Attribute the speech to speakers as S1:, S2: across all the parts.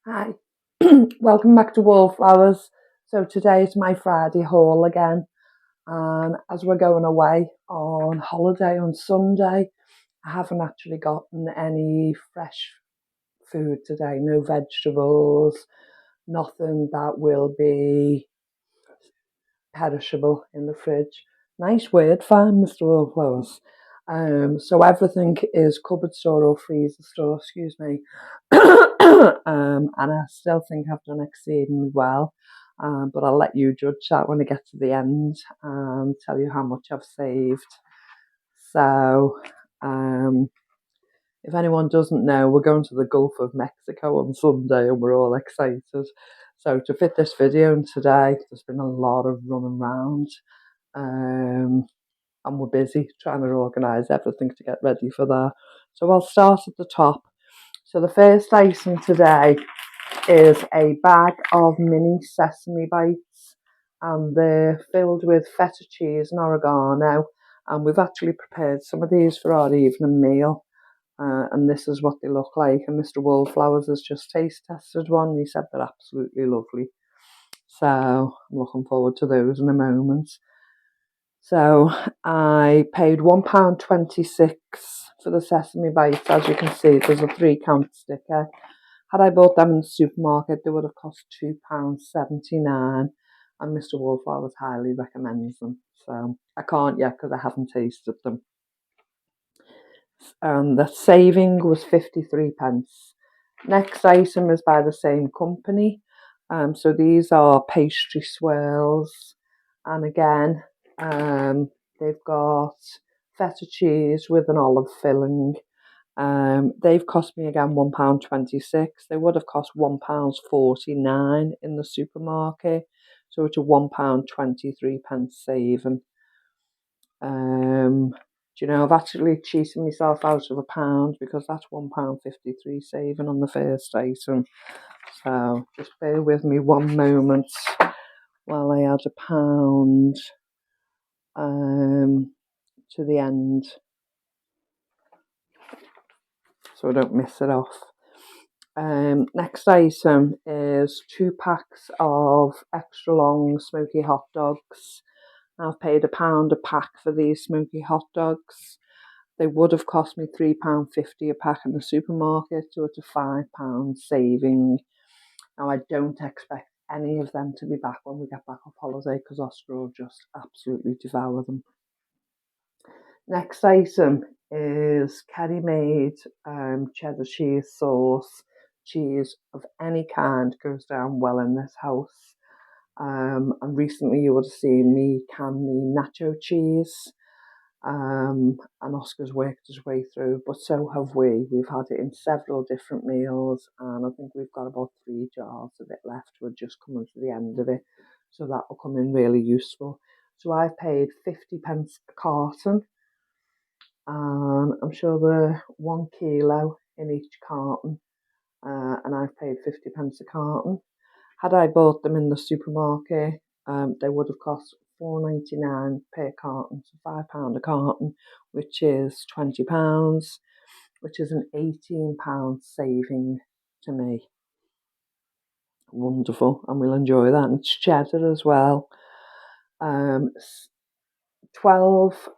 S1: Hi, welcome back to Wallflowers. So today is my Friday haul again, and as we're going away on holiday on Sunday, I haven't actually gotten any fresh food today. No vegetables, nothing that will be perishable in the fridge. Nice word, fine, Mr. Wallflowers. So everything is cupboard store or freezer store, excuse me. And I still think I've done exceedingly well. But I'll let you judge that when I get to the end and tell you how much I've saved. So, um, if anyone doesn't know, we're going to the Gulf of Mexico on Sunday and we're all excited. So, to fit this video in today, there's been a lot of running around. And we're busy trying to organise everything to get ready for that. So I'll start at the top. So the first item today is a bag of mini sesame bites, and they're filled with feta cheese and oregano. And we've actually prepared some of these for our evening meal. And this is what they look like. And Mr. Wallflowers has just taste tested one. He said they're absolutely lovely. So I'm looking forward to those in a moment. So I paid £1.26 for the sesame bites. As you can see, there's a 3 count sticker. Had I bought them in the supermarket, they would have cost £2.79. And Mr. Wallflowers highly recommends them. So I can't yet because I haven't tasted them. And the saving was 53 pence. Next item is by the same company. So these are pastry swirls. And again, they've got feta cheese with an olive filling. They've cost me again £1.26. They would have cost £1.49 in the supermarket. So it's a £1.23 saving. Do you know, I've actually cheated myself out of £1 because that's £1.53 saving on the first item. So just bear with me one moment while I add £1 to the end so I don't miss it off. Next item is 2 packs of extra long smoky hot dogs. I've paid £1 a pack for these smoky hot dogs. They would have cost me £3.50 a pack in the supermarket, so it's a £5 saving. Now, I don't expect any of them to be back when we get back off holiday because Oscar will just absolutely devour them. Next item is Kerry made cheddar cheese sauce. Cheese of any kind goes down well in this house. And recently you would have seen me can the nacho cheese. And Oscar's worked his way through, but so have we. We've had it in several different meals, and I think we've got about 3 jars of it left. We're just coming to the end of it, so that will come in really useful. So I've paid 50 pence a carton, and I'm sure they're 1 kilo in each carton, and I've paid 50 pence a carton. Had I bought them in the supermarket, they would have cost £4.99 per carton, so £5 a carton, which is £20, which is an £18 saving to me. Wonderful, and we'll enjoy that. And it's cheddar as well. 12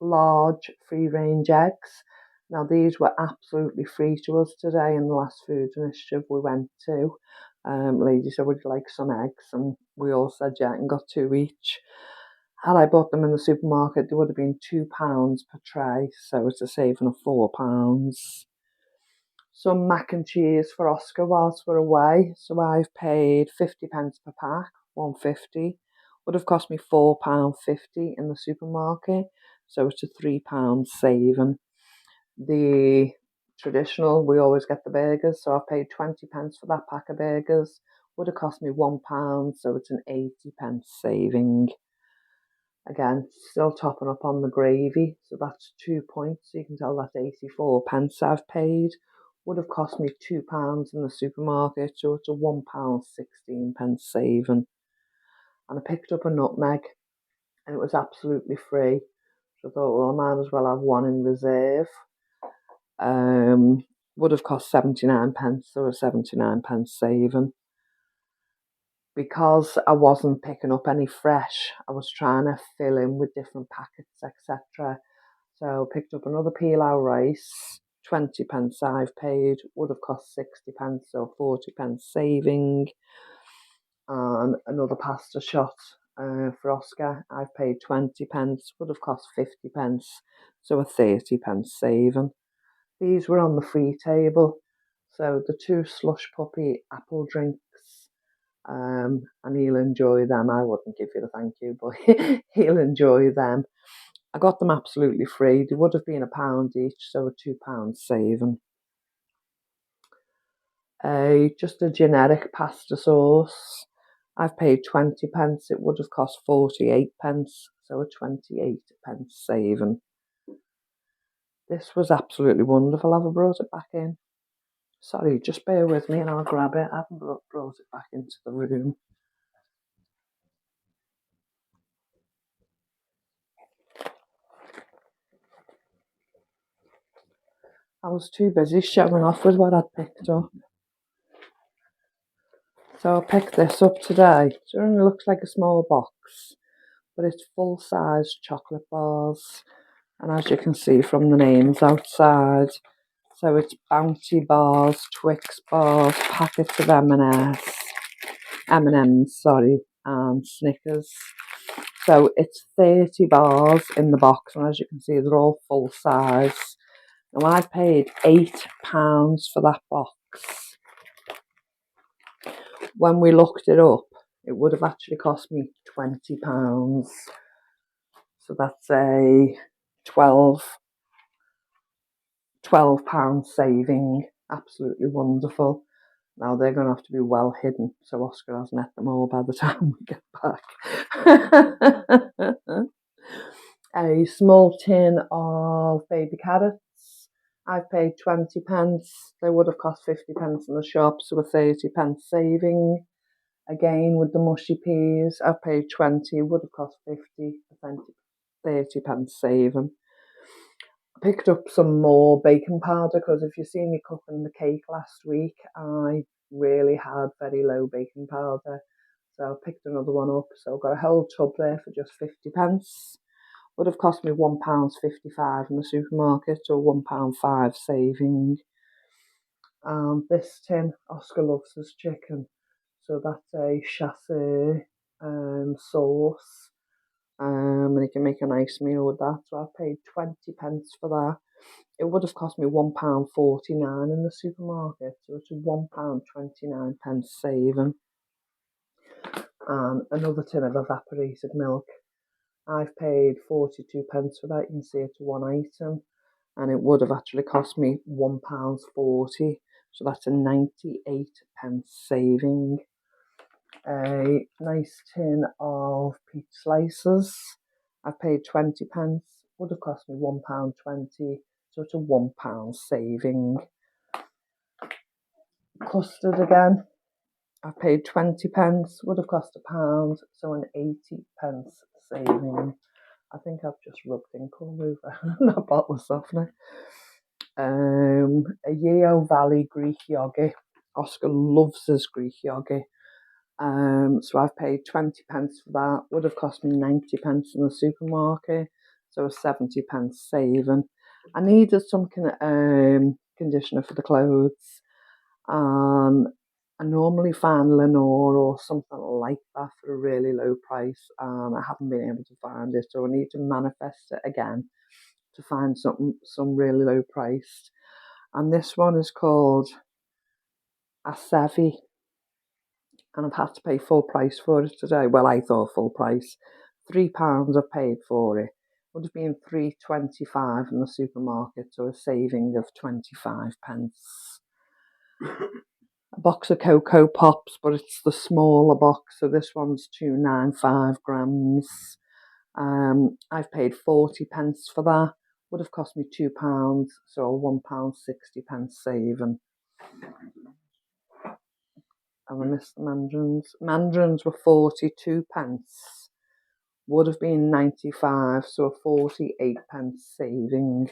S1: large free-range eggs. Now these were absolutely free to us today in the last food initiative we went to. Lady said, would you like some eggs? And we all said yeah, and got 2 each. Had I bought them in the supermarket, they would have been £2 per tray, so it's a saving of £4. Some mac and cheese for Oscar whilst we're away, so I've paid 50 pence per pack, 1.50. Would have cost me £4.50 in the supermarket, so it's a £3 saving. The traditional, we always get the burgers, so I've paid 20 pence for that pack of burgers. Would have cost me £1, so it's an 80 pence saving. Again, still topping up on the gravy, so that's 2 points. So you can tell that's 84 pence I've paid. Would have cost me £2 in the supermarket, so it's a £1.16 saving. And I picked up a nutmeg, and it was absolutely free. So I thought, well, I might as well have one in reserve. would have cost 79 pence, so a 79 pence saving. Because I wasn't picking up any fresh, I was trying to fill in with different packets, etc. So picked up another pilau rice, 20 pence I've paid, would have cost 60 pence, so 40 pence saving. And another pasta shot for Oscar, I've paid 20 pence, would have cost 50 pence, so a 30 pence saving. These were on the free table, so the 2 slush puppy apple drinks, and he'll enjoy them. I wouldn't give you the thank you, but he'll enjoy them. I got them absolutely free. They would have been £1 each, so a £2 saving. Just a generic pasta sauce. I've paid 20 pence. It would have cost 48 pence, so a 28 pence saving. This was absolutely wonderful. Have I brought it back in? Sorry, just bear with me and I'll grab it. I haven't brought it back into the room. I was too busy showing off with what I'd picked up. So I picked this up today. It only looks like a small box, but it's full-size chocolate bars. And as you can see from the names outside, so it's Bounty bars, Twix bars, packets of M&M's, and Snickers. So it's 30 bars in the box, and as you can see, they're all full size. Now I paid £8 for that box. When we looked it up, it would have actually cost me £20. So that's a £12 saving. Absolutely wonderful. Now they're going to have to be well hidden, so Oscar hasn't ate them all by the time we get back. A small tin of baby carrots. I've paid 20 pence. They would have cost 50 pence in the shop, so a 30 pence saving. Again, with the mushy peas, I've paid 20, would have cost 50, 30 pence saving. I picked up some more baking powder because if you see me cooking the cake last week, I really had very low baking powder. So I picked another one up. So I've got a whole tub there for just 50 pence. Would have cost me £1.55 in the supermarket, or £1.05 saving. This tin, Oscar loves his chicken. So that's a chassé sauce. And he can make a nice meal with that. So I paid 20 pence for that. It would have cost me £1.49 in the supermarket. So it's a £1.29 saving. And another tin of evaporated milk. I've paid 42 pence for that. You can see it's one item. And it would have actually cost me £1.40. So that's a 98 pence saving. A nice tin of peach slices. I've paid 20 pence. Would have cost me £1.20. So it's a £1 saving. Custard again. I've paid 20 pence. Would have cost £1. So an 80 pence saving. I think I've just rubbed ink all over that bottle of softener. A Yeo Valley Greek yogurt. Oscar loves his Greek yogurt. So I've paid 20 pence for that. Would have cost me 90 pence in the supermarket. So a 70 pence saving. I needed some conditioner for the clothes. I normally find Lenore or something like that for a really low price. I haven't been able to find it, so I need to manifest it again to find some really low priced. And this one is called Asavi, and I've had to pay full price for it today. Well, I thought full price. £3 I've paid for it. Would have been £3.25 in the supermarket, so a saving of 25 pence. A box of Cocoa Pops, but it's the smaller box, so this one's 295 grams. I've paid 40 pence for that. Would have cost me £2, so a £1.60 saving. Have I missed the mandarins? Mandarins were 42 pence. Would have been 95, so a 48 pence saving.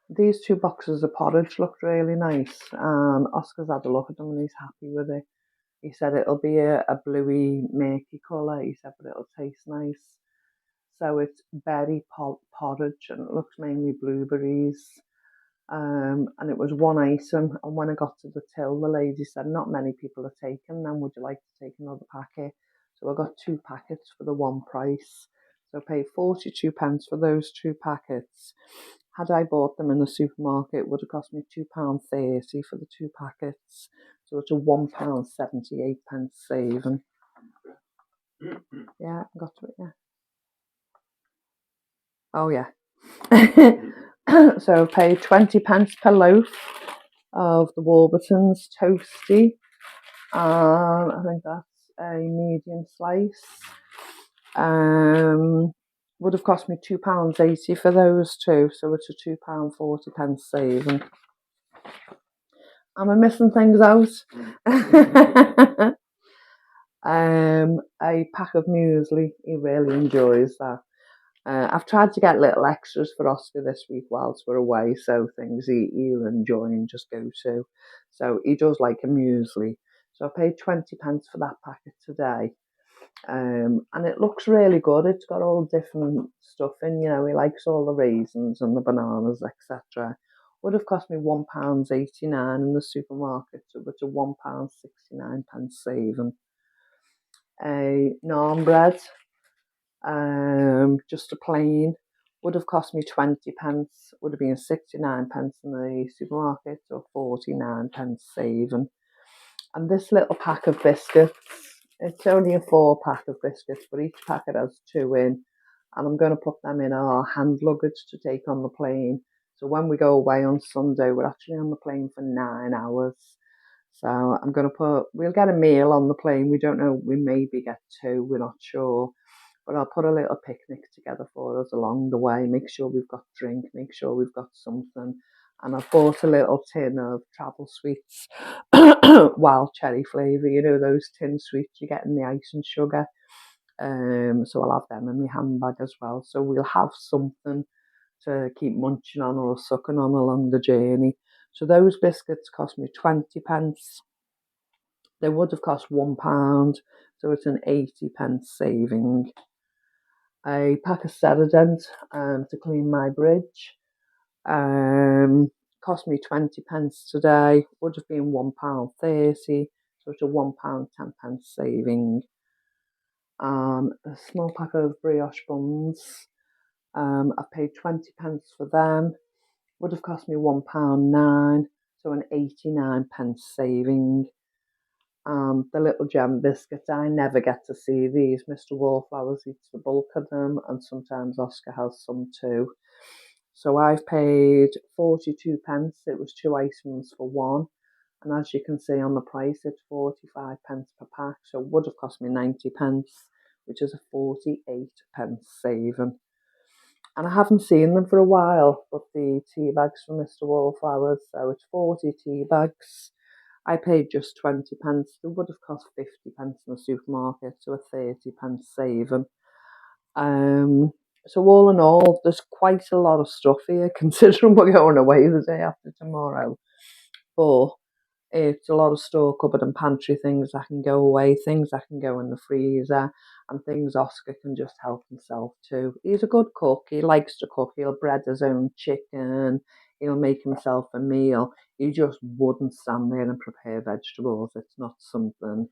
S1: These two boxes of porridge looked really nice, and Oscar's had a look at them and he's happy with it. He said it'll be a bluey, murky colour. He said, but it'll taste nice. So it's berry porridge, and it looks mainly blueberries. And it was one item. And when I got to the till, the lady said, not many people are taking them. Would you like to take another packet? So I got 2 packets for the one price. So I paid 42 pence for those 2 packets. Had I bought them in the supermarket, it would have cost me £2.30 for the 2 packets. So it's a £1.78 saving. Yeah, I got to it, yeah. Oh, yeah. So I paid 20 pence per loaf of the Warburton's toasty. I think that's a medium slice. Would have cost me £2.80 for those two, so it's a £2.40 saving. Am I missing things out? A pack of muesli. He really enjoys that. I've tried to get little extras for Oscar this week whilst we're away, so things he'll enjoy and just go to. So he does like a muesli. So I paid 20 pence for that packet today. And it looks really good. It's got all different stuff in, he likes all the raisins and the bananas, etc. Would have cost me £1.89 in the supermarket, so it's a £1.69 saving. A naan bread, just a plain, would have cost me 20 pence, would have been 69 pence in the supermarket, so 49 pence saving. And this little pack of biscuits, it's only a 4-pack of biscuits, but each packet has 2 in, and I'm going to put them in our hand luggage to take on the plane. So when we go away on Sunday, we're actually on the plane for 9 hours. So I'm going to we'll get a meal on the plane. We don't know, we maybe get 2, we're not sure. But I'll put a little picnic together for us along the way, make sure we've got drink, make sure we've got something. And I've bought a little tin of travel sweets, wild cherry flavour, those tin sweets you get in the ice and sugar. So I'll have them in my handbag as well. So we'll have something to keep munching on or sucking on along the journey. So those biscuits cost me 20 pence. They would have cost £1, so it's an 80 pence saving. A pack of Ceradent to clean my bridge. Cost me 20 pence today. Would have been £1.30, so it's a £1.10 saving. A small pack of brioche buns. I've paid 20 pence for them. Would have cost me £1.09, so an 89 pence saving. The little gem biscuits, I never get to see these. Mr. Wallflowers eats the bulk of them, and sometimes Oscar has some too. So I've paid 42 pence. It was 2 items for 1. And as you can see on the price, it's 45 pence per pack. So it would have cost me 90 pence, which is a 48 pence saving. And I haven't seen them for a while, but the tea bags from Mr. Wallflowers, so it's 40 tea bags. I paid just 20 pence. It would have cost 50 pence in the supermarket, so a 30 pence saving. So all in all, there's quite a lot of stuff here, considering we're going away the day after tomorrow. But it's a lot of store cupboard and pantry things that can go away, things that can go in the freezer, and things Oscar can just help himself to. He's a good cook. He likes to cook. He'll bread his own chicken. He'll make himself a meal. He just wouldn't stand there and prepare vegetables. It's not something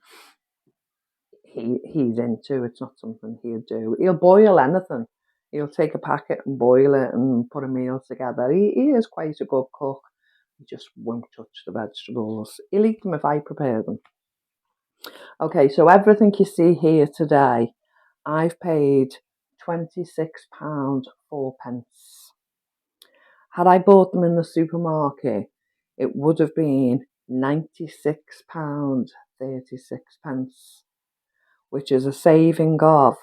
S1: he's into. It's not something he'd do. He'll boil anything. He'll take a packet and boil it and put a meal together. He is quite a good cook. He just won't touch the vegetables. He'll eat them if I prepare them. Okay, so everything you see here today, I've paid £26 4 pence. Had I bought them in the supermarket, it would have been £96 36 pence, which is a saving of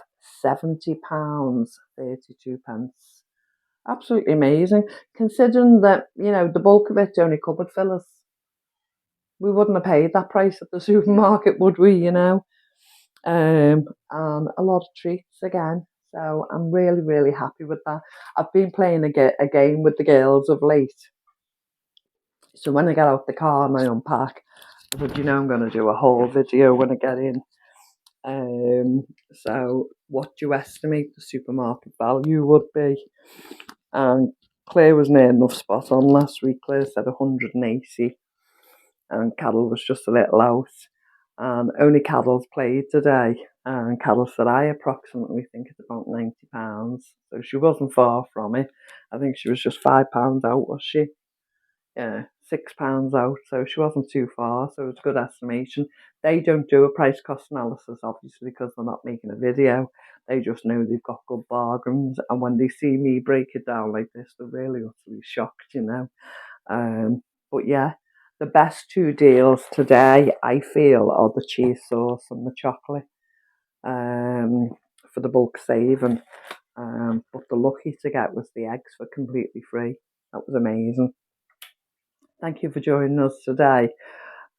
S1: £70 32 pence. Absolutely amazing, considering that, the bulk of it's only cupboard fillers. We wouldn't have paid that price at the supermarket, would we, And a lot of treats again. So I'm really, really happy with that. I've been playing a game with the girls of late. So when I get out the car and I unpack, I said, I'm going to do a whole video when I get in. So what do you estimate the supermarket value would be? And Claire was near enough spot on last week. Claire said 180, and Carol was just a little out. And only Carol's played today. And Carol said, I approximately think it's about £90. So she wasn't far from it. I think she was just £5 out, was she? Yeah, £6 out. So she wasn't too far. So it's a good estimation. They don't do a price cost analysis, obviously, because they're not making a video. They just know they've got good bargains. And when they see me break it down like this, they're really utterly shocked, But yeah, the best two deals today, I feel, are the cheese sauce and the chocolate for the bulk saving. But the lucky to get was the eggs for completely free. That was amazing. Thank you for joining us today.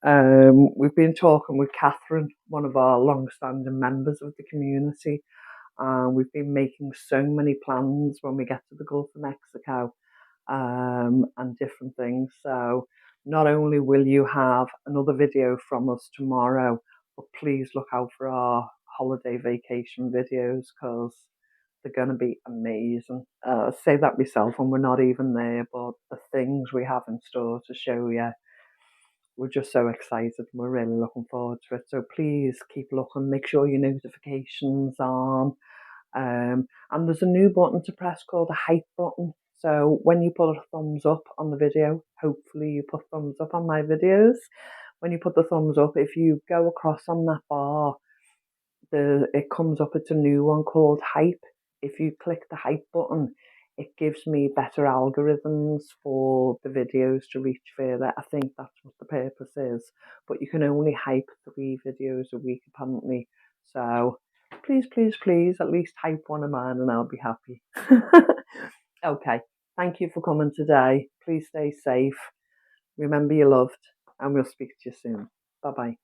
S1: We've been talking with Catherine, one of our long-standing members of the community, and we've been making so many plans when we get to the Gulf of Mexico and different things. So not only will you have another video from us tomorrow, but please look out for our holiday vacation videos because they're going to be amazing. I say that myself and we're not even there, but the things we have in store to show you, we're just so excited. We're really looking forward to it. So please keep looking, make sure your notifications on. And there's a new button to press called a hype button. So when you put a thumbs up on the video, hopefully you put thumbs up on my videos. When you put the thumbs up, if you go across on that bar, it comes up, it's a new one called hype. If you click the hype button, it gives me better algorithms for the videos to reach further. I think that's what the purpose is. But you can only hype 3 videos a week apparently. So please, please, please, at least hype one of mine and I'll be happy. Okay, thank you for coming today. Please stay safe. Remember you're loved and we'll speak to you soon. Bye-bye.